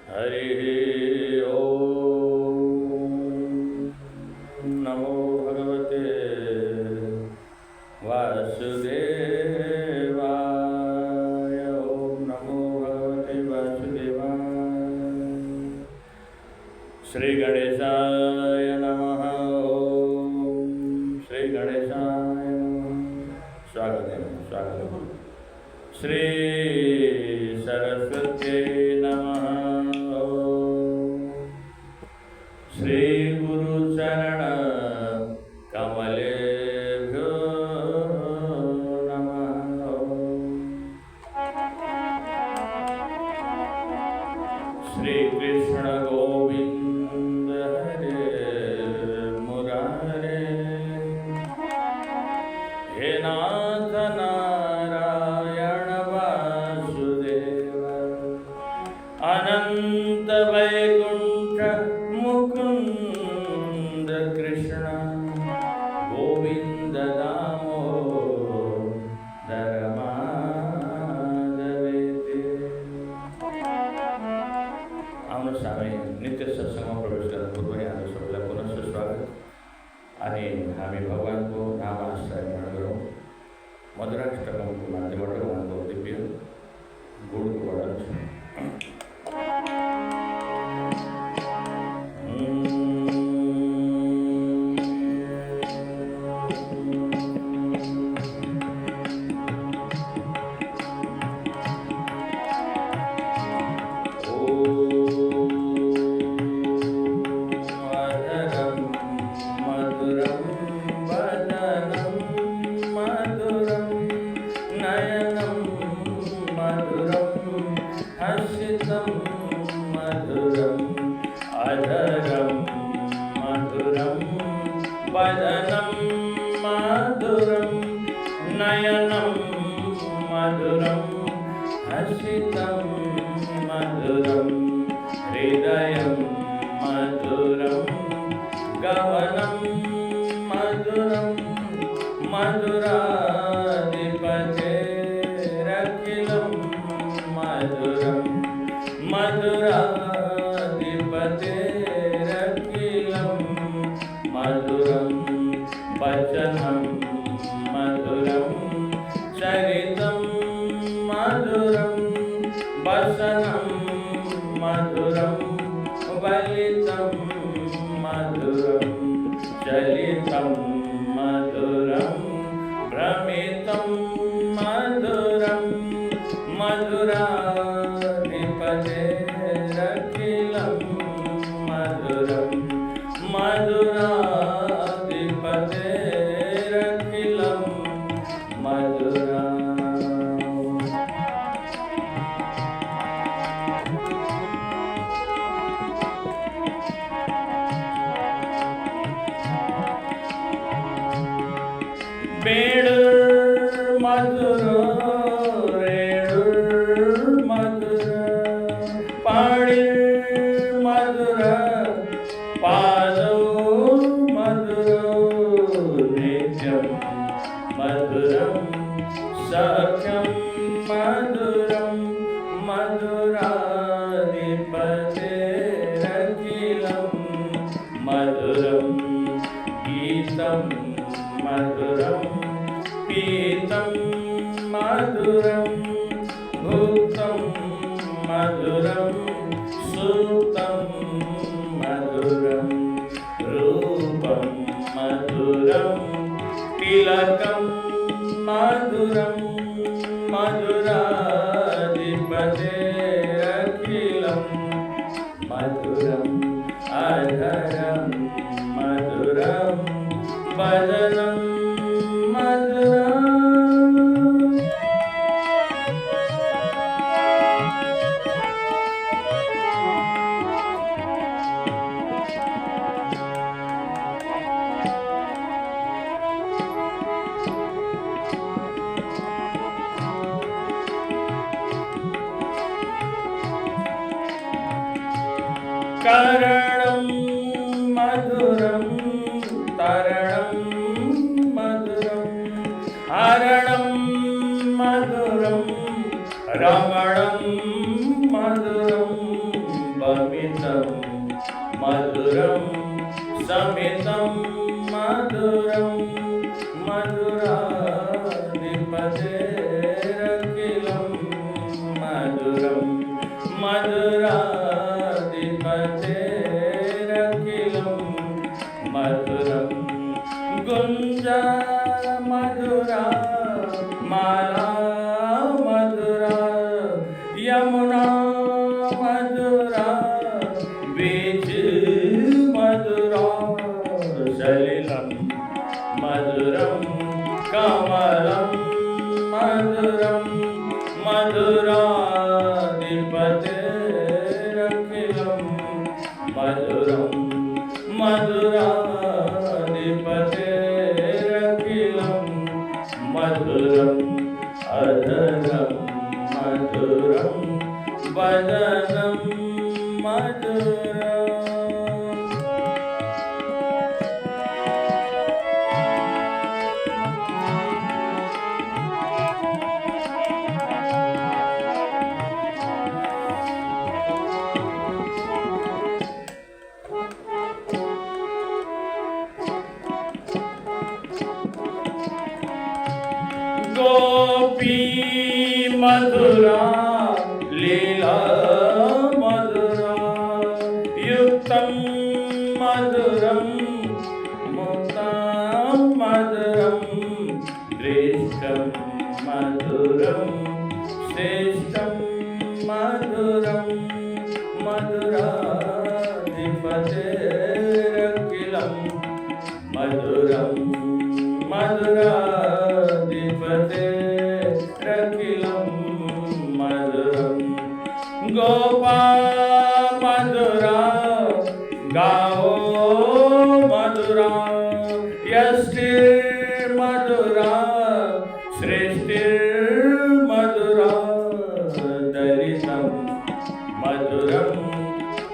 हरिः ॐ नमो भगवते वासुदेवाय। ॐ नमो भगवते वासुदेवाय। श्री गणेशाय नमः। ॐ श्री गणेशाय नमः। स्वागत है, स्वागत है। श्री सरस्वती नमः। श्री गुरु चरण कमलेभ्यो नमः। श्री कृष्ण गोविंद हरे मुरारे। हे नाथ नारायण वासुदेव। अनंत वैकुंठ मुकुंद कृष्ण गोविंद दामोदर माधवेते। आम्हाला सामे नित्य सत्संग प्रवेश करण्यापूर्वी आम्ही सबला पुनः स्वागत आणि आम्ही भगवान को नामाश्रय म्हणून मधुराष्टकम माध्यमातून अनुभव दिव्य गुण वर्णन नयनं मधुरं हसितं मधुरं हृदयं मधुरं गमनं मधुरं मधुराधिपतेरखिलं मधुरं मधुराधिपतेरखिलं मधुरं वचनं मधुरं चरितं मधुरं वसनं मधुरं वलितं मधुरं चलितं मधुरं भ्रमितं मधुरं मधुराधिपतेरखिलं मधुरं मधुराधिपतेरखिलं मधुरा। बेडूर मधुर रेडूर मधुर पाणी मधुर पादो मधुर नित्यं मधुरं सख्यं मधुरं मधुराधिपतेरखिलं मधुरं गीतं मधुरं पीतं मधुरं भुक्तं मधुरं सुप्तं मधुरं रूपं मधुरं तिलकं मधुरं मधुराधिपतेरखिलं मधुरं अधरं मधुरं वदनं मधुरम्। करणं मधुरं तरणं मधुरं हरणं मधुरं रमणं मधुरं अमितं मधुरं समितं मधुरं मधुराधिपतेरखिलं मधुरं मधुराधिपतेरखिलं मधुरं गुञ्जा मधुरा माला मधुरा यमुना मधुरा बीच मधुरा सलिलं मधुरं कमलं मधुरं मधुराधिपतेरखिलं मधुरं मधुराधिपतेरखिलं मधुरम् अधरं मधुरं वदनं मधुरम् गोपी मधुरा लीला मधुरा युक्तं मधुरं मुक्तं मधुरं दृष्टं मधुरं श्रेष्ठं मधुरं मधुराधिपतेरखिलं मधुरं मधुराधिपतेरखिलं मधुरं गोपाल मधुरा गाओ मधुरा यष्टिर्मधुरा सृष्टिर्मधुरा दलितं मधुरं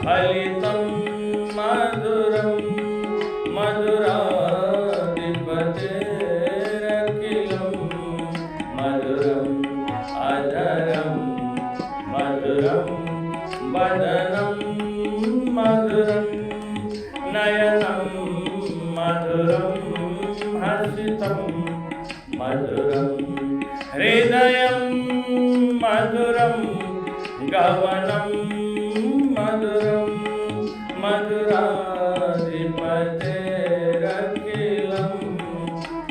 फलितं मधुरं मधुराधिपतेरखिलं मधुरम् अधरं मधुरं वदनं मधुरं नयनं मधुरं हसितं मधुरं हृदयं मधुरं गमनं मधुरं मधुराधिपतेरखिलं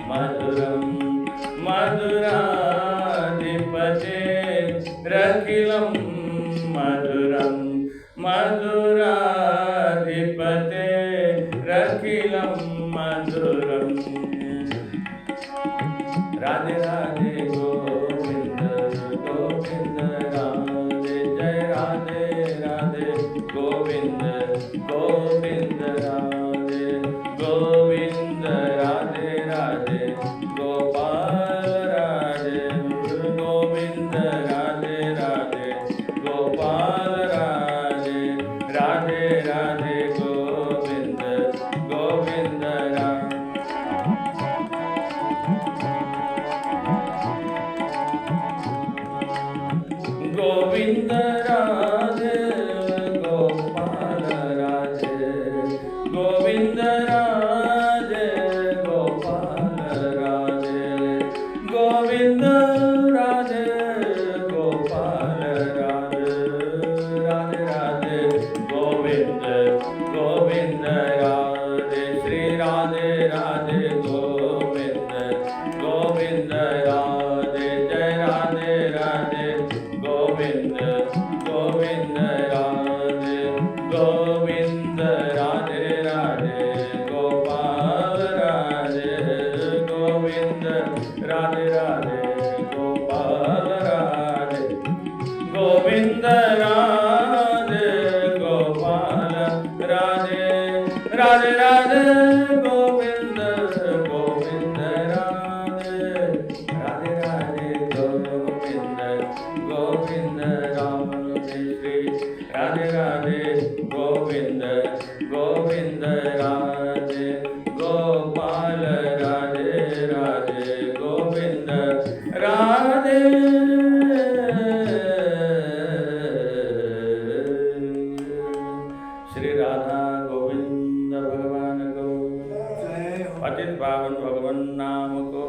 मधुरं मधुराधिपतेरखिलं मधुरं मधुराधिपतेरखिलं मधुरम् राधे राधे गोविंद गोविंद राधे जय राधे राधे गोविंद गोविंद राधे गोविंद राधे राधे गोपाल राधे गोविंद राधे राधे गोपाल राधे राधे राधे गोविंद गोविंद राधे गोविंद राधे गोपाल राधे गोविंद राधे गोपाल राधे गोविंद राधे गोपाल राधे राधे राधे गोविंद गोविंद राधे श्री राधे राधे गोविंद गोविंद राधे जय राधे राधे गोविंद गोविंद राधे गोविंद राधे राधे गोपाल राधे गोविंद राधे राधे गोपाल राधे गोविंद राधे गोपाल राधे राधे राधे गोविंद गोविंद राधे राधे राधे गोविंद गोविंद राधे श्री राधे राधे गोविंद गोविंद राधे गोपाल राधे राधे गोविंद राधे श्री राधा गोविंद भगवान को, जय हो। पतित पावन भगवान नाम को